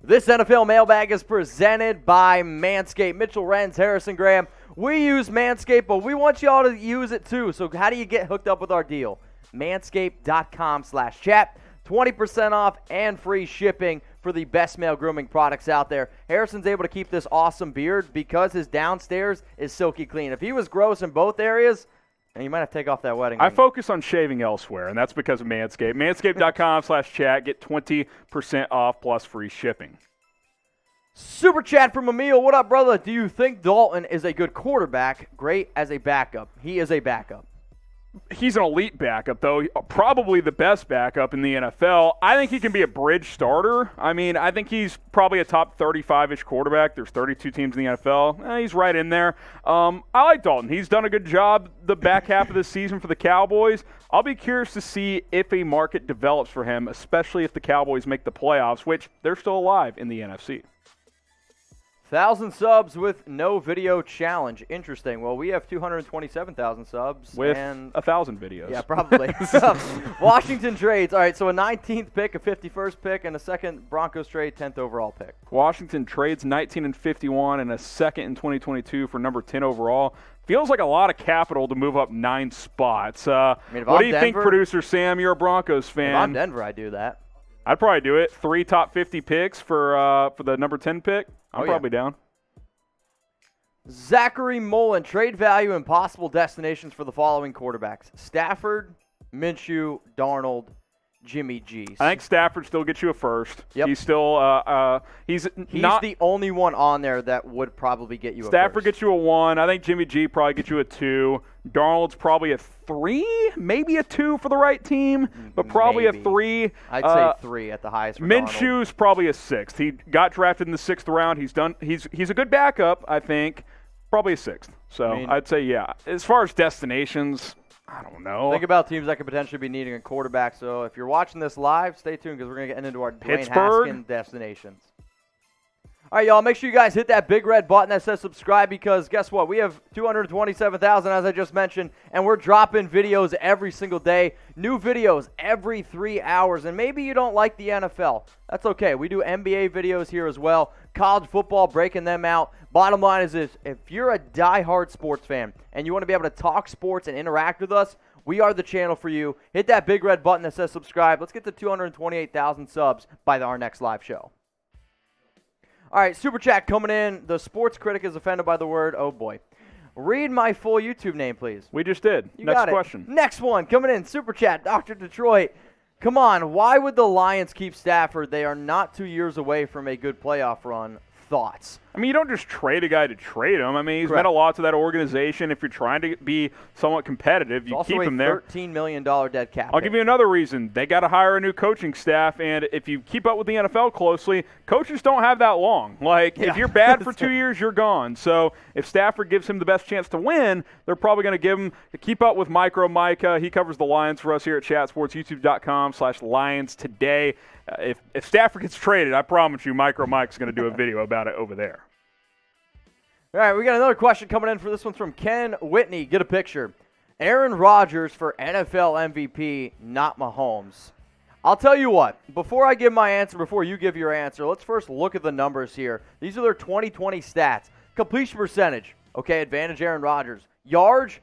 This NFL mailbag is presented by Manscaped. Mitchell, Renz, Harrison, Graham. We use Manscaped, but we want y'all to use it too. So how do you get hooked up with our deal? Manscaped.com/chat. 20% off and free shipping for the best male grooming products out there. Harrison's able to keep this awesome beard because his downstairs is silky clean. If he was gross in both areas, and you might have to take off that wedding ring. I focus on shaving elsewhere, and that's because of Manscaped. Manscaped.com/chat. Get 20% off plus free shipping. Super chat from Emil. What up, brother? Do you think Dalton is a good quarterback? Great as a backup. He is a backup. He's an elite backup, though. Probably the best backup in the NFL. I think he can be a bridge starter. I mean, I think he's probably a top 35-ish quarterback. There's 32 teams in the NFL. He's right in there. I like Dalton. He's done a good job the back half of the season for the Cowboys. I'll be curious to see if a market develops for him, especially if the Cowboys make the playoffs, which they're still alive in the NFC. 1,000 subs with no video challenge. Interesting. Well, we have 227,000 subs. With and 1,000 videos. Yeah, probably. Washington trades. All right, so a 19th pick, a 51st pick, and a second Broncos trade, 10th overall pick. Washington trades 19 and 51 and a second in 2022 for number 10 overall. Feels like a lot of capital to move up 9 spots. What do you think, producer Sam? You're a Broncos fan. If I'm Denver, I'd do that. I'd probably do it. 3 top 50 picks for the number 10 pick. I'm probably down. Zachary Mullen, trade value and possible destinations for the following quarterbacks: Stafford, Minshew, Darnold, Jimmy G. I think Stafford still gets you a first. Yep. He's still he's not the only one on there that would probably get you a Stafford first. Gets you a 1. I think Jimmy G probably gets you a 2. Darnold's probably a 3, maybe a 2 for the right team, but probably a 3. I'd say 3 at the highest for Minshew's probably a 6th. He got drafted in the 6th round. He's a good backup, I think. Probably a 6th. So I'd say, yeah. As far as destinations, I don't know. Think about teams that could potentially be needing a quarterback. So if you're watching this live, stay tuned because we're going to get into our Dwayne Haskins destinations. All right, y'all, make sure you guys hit that big red button that says subscribe because guess what? We have 227,000, as I just mentioned, and we're dropping videos every single day. New videos every 3 hours, and maybe you don't like the NFL. That's okay. We do NBA videos here as well. College football, breaking them out. Bottom line is this: if you're a diehard sports fan and you want to be able to talk sports and interact with us, we are the channel for you. Hit that big red button that says subscribe. Let's get to 228,000 subs by our next live show. All right, Super Chat coming in. The sports critic is offended by the word, oh boy. Read my full YouTube name, please. We just did. Next question. Next one coming in. Super Chat, Dr. Detroit. Come on, why would the Lions keep Stafford? They are not 2 years away from a good playoff run. Thoughts? I mean, you don't just trade a guy to trade him. I mean, he's meant a lot to that organization. If you're trying to be somewhat competitive, you keep him there. $13 million dead cap. I'll give you another reason. They got to hire a new coaching staff, and if you keep up with the NFL closely, coaches don't have that long. Like, if you're bad for 2 years, you're gone. So if Stafford gives him the best chance to win, they're probably going to give him to keep up with Micro Micah. He covers the Lions for us here at Chat Sports, youtube.com/Lions today. If Stafford gets traded, I promise you Micro Mike's going to do a video about it over there. All right, we got another question coming in. This one's from Ken Whitney. Get a picture. Aaron Rodgers for NFL MVP, not Mahomes. I'll tell you what. Before I give my answer, before you give your answer, let's first look at the numbers here. These are their 2020 stats. Completion percentage. Okay, advantage Aaron Rodgers. Yards,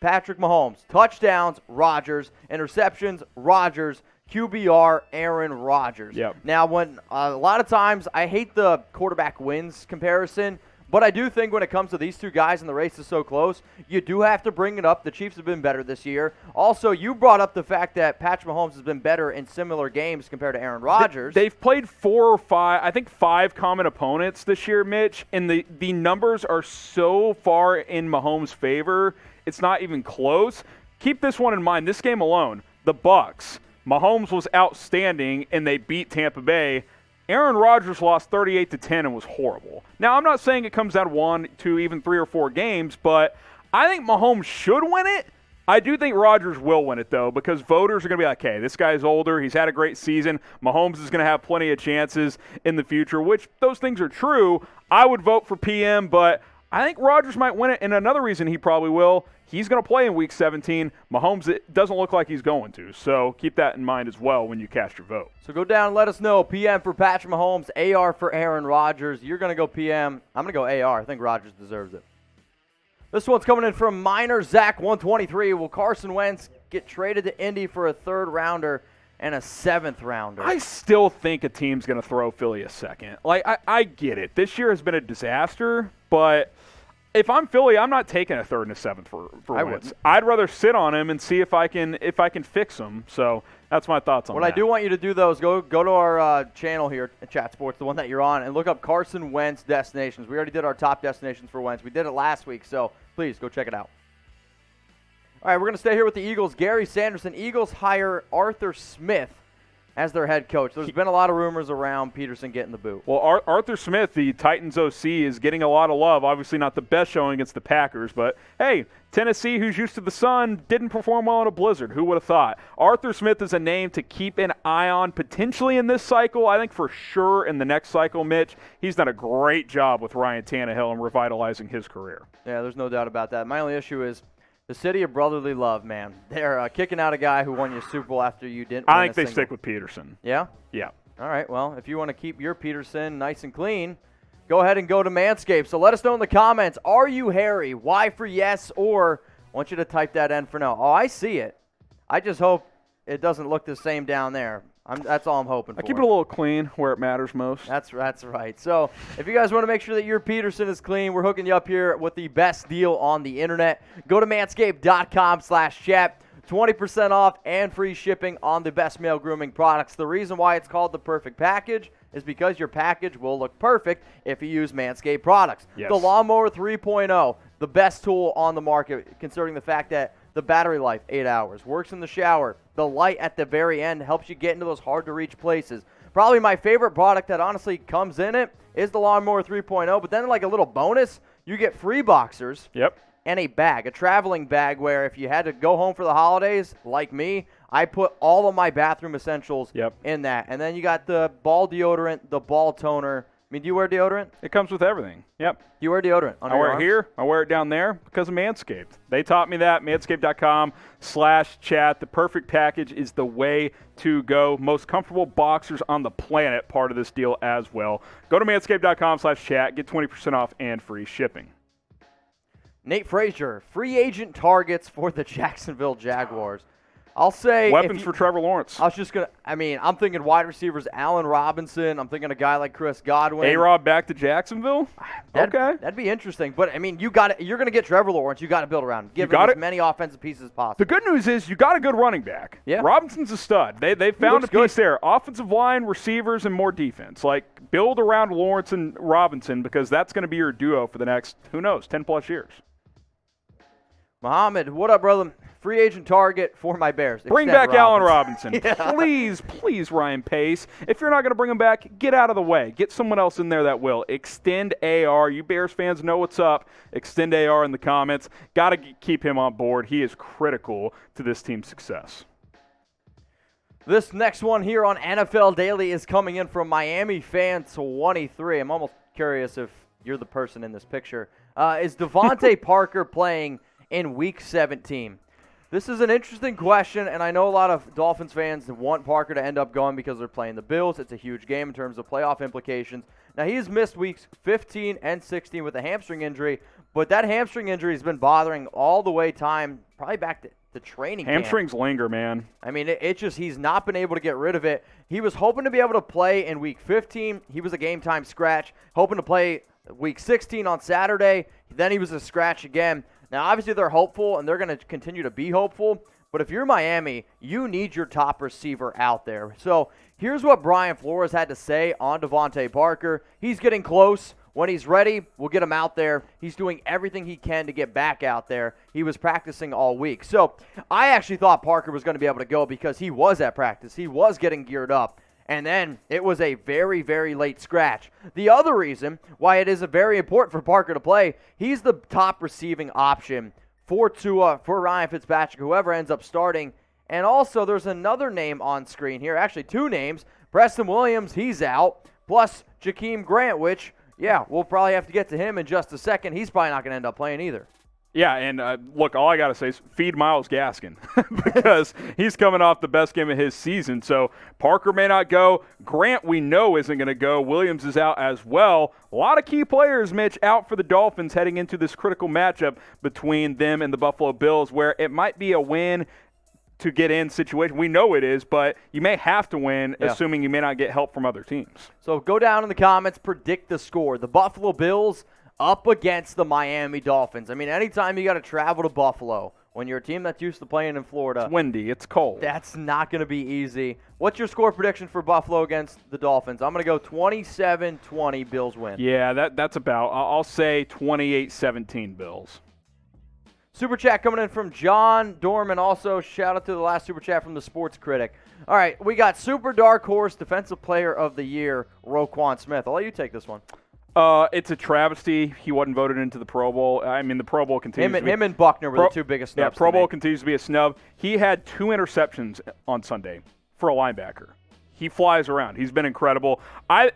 Patrick Mahomes. Touchdowns, Rodgers. Interceptions, Rodgers. QBR, Aaron Rodgers. Yep. Now, when a lot of times I hate the quarterback wins comparison, but I do think when it comes to these two guys and the race is so close, you do have to bring it up. The Chiefs have been better this year. Also, you brought up the fact that Patrick Mahomes has been better in similar games compared to Aaron Rodgers. They've played 4 or 5, I think 5 common opponents this year, Mitch, and the numbers are so far in Mahomes' favor, it's not even close. Keep this one in mind. This game alone, the Bucs, Mahomes was outstanding, and they beat Tampa Bay. Aaron Rodgers lost 38-10 and was horrible. Now, I'm not saying it comes out of 1, 2, even 3 or 4 games, but I think Mahomes should win it. I do think Rodgers will win it, though, because voters are going to be like, hey, this guy's older. He's had a great season. Mahomes is going to have plenty of chances in the future, which those things are true. I would vote for PM, but I think Rodgers might win it, and another reason he probably will, he's going to play in Week 17. Mahomes, it doesn't look like he's going to, so keep that in mind as well when you cast your vote. So go down and let us know. PM for Patrick Mahomes, AR for Aaron Rodgers. You're going to go PM. I'm going to go AR. I think Rodgers deserves it. This one's coming in from Minor Zach 123. Will Carson Wentz get traded to Indy for a third-rounder and a seventh-rounder? I still think a team's going to throw Philly a second. Like, I get it. This year has been a disaster, but if I'm Philly, I'm not taking a third and a seventh for Wentz. I'd rather sit on him and see if I can fix him. So that's my thoughts on that. What I do want you to do, though, is go to our channel here at Chat Sports, the one that you're on, and look up Carson Wentz destinations. We already did our top destinations for Wentz. We did it last week, so please go check it out. All right, we're going to stay here with the Eagles. Gary Sanderson. Eagles hire Arthur Smith as their head coach. There's been a lot of rumors around Peterson getting the boot. Well, Arthur Smith, the Titans OC, is getting a lot of love. Obviously not the best showing against the Packers, but hey, Tennessee, who's used to the sun, didn't perform well in a blizzard. Who would have thought? Arthur Smith is a name to keep an eye on potentially in this cycle. I think for sure in the next cycle, Mitch. He's done a great job with Ryan Tannehill and revitalizing his career. Yeah, there's no doubt about that. My only issue is the city of brotherly love, man. They're kicking out a guy who won you a Super Bowl after you didn't win I think they stick with Peterson. Yeah? Yeah. All right, well, if you want to keep your Peterson nice and clean, go ahead and go to Manscaped. So let us know in the comments, are you hairy? Y for yes, or I want you to type that N for no. Oh, I see it. I just hope it doesn't look the same down there. That's all I'm hoping for. I keep it a little clean where it matters most. That's right. So if you guys want to make sure that your Peterson is clean, we're hooking you up here with the best deal on the internet. Go to manscaped.com/chat. 20% off and free shipping on the best male grooming products. The reason why it's called the perfect package is because your package will look perfect if you use Manscaped products. Yes. The Lawnmower 3.0, the best tool on the market, considering the fact that the battery life, 8 hours, works in the shower. The light at the very end helps you get into those hard-to-reach places. Probably my favorite product that honestly comes in it is the Lawnmower 3.0, but then like a little bonus, you get free boxers. Yep. And a bag, a traveling bag where if you had to go home for the holidays, like me, I put all of my bathroom essentials in that. And then you got the ball deodorant, the ball toner. I mean, do you wear deodorant? It comes with everything. Yep. You wear deodorant under I your wear arms? it here. I wear it down there because of Manscaped. They taught me that. Manscaped.com/chat. The perfect package is the way to go. Most comfortable boxers on the planet, part of this deal as well. Go to Manscaped.com/chat. Get 20% off and free shipping. Nate Frazier, free agent targets for the Jacksonville Jaguars. I'll say weapons for Trevor Lawrence. I'm thinking wide receivers, Allen Robinson. I'm thinking a guy like Chris Godwin. A-Rob back to Jacksonville? Okay. That'd be interesting. But, I mean, you're going to get Trevor Lawrence. You got to build around him. Give him as many offensive pieces as possible. The good news is you got a good running back. Yeah. Robinson's a stud. They found a piece there. Offensive line, receivers, and more defense. Like, build around Lawrence and Robinson because that's going to be your duo for the next, 10+ years. Muhammad, what up, brother? Free agent target for my Bears. Bring back Allen Robinson. Yeah. Please, Ryan Pace. If you're not going to bring him back, get out of the way. Get someone else in there that will. Extend AR. You Bears fans know what's up. Extend AR in the comments. Got to keep him on board. He is critical to this team's success. This next one here on NFL Daily is coming in from Miami Fan 23. I'm almost curious if you're the person in this picture. Is DeVante Parker playing in Week 17? This is an interesting question, and I know a lot of Dolphins fans want Parker to end up going because they're playing the Bills. It's a huge game in terms of playoff implications. Now, he's missed Weeks 15 and 16 with a hamstring injury, but that hamstring injury has been bothering all the way probably back to training camp. Hamstrings linger, man. I mean, he's not been able to get rid of it. He was hoping to be able to play in Week 15. He was a game-time scratch, hoping to play Week 16 on Saturday. Then he was a scratch again. Now, obviously, they're hopeful, and they're going to continue to be hopeful. But if you're Miami, you need your top receiver out there. So here's what Brian Flores had to say on DeVante Parker. He's getting close. When he's ready, we'll get him out there. He's doing everything he can to get back out there. He was practicing all week. So I actually thought Parker was going to be able to go because he was at practice. He was getting geared up. And then it was a very, very late scratch. The other reason why it is very important for Parker to play, he's the top receiving option for Tua, for Ryan Fitzpatrick, whoever ends up starting. And also there's another name on screen here, actually two names. Preston Williams, he's out, plus Jakeem Grant, which Yeah, we'll probably have to get to him in just a second. He's probably not going to end up playing either. Yeah, and look, all I got to say is feed Myles Gaskin because he's coming off the best game of his season. So Parker may not go. Grant, we know, isn't going to go. Williams is out as well. A lot of key players, Mitch, out for the Dolphins heading into this critical matchup between them and the Buffalo Bills, where it might be a win to get in situation. We know it is, but you may have to win, assuming you may not get help from other teams. So go down in the comments, predict the score. The Buffalo Bills up against the Miami Dolphins. I mean, anytime you got to travel to Buffalo, when you're a team that's used to playing in Florida. It's windy. It's cold. That's not going to be easy. What's your score prediction for Buffalo against the Dolphins? I'm going to go 27-20 Bills win. Yeah, that's about. I'll say 28-17 Bills. Super chat coming in from John Dorman. Also, shout out to the last super chat from the Sports Critic. All right, we got Super Dark Horse Defensive Player of the Year, Roquan Smith. I'll let you take this one. It's a travesty. He wasn't voted into the Pro Bowl. I mean, the Pro Bowl continues to be. Him and Buckner were the two biggest snubs. Yeah, Pro Bowl continues to be a snub. He had 2 interceptions on Sunday for a linebacker. He flies around. He's been incredible. I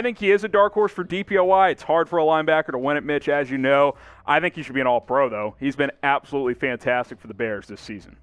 think he is a dark horse for DPOY. It's hard for a linebacker to win it, Mitch, as you know. I think he should be an All-Pro, though. He's been absolutely fantastic for the Bears this season.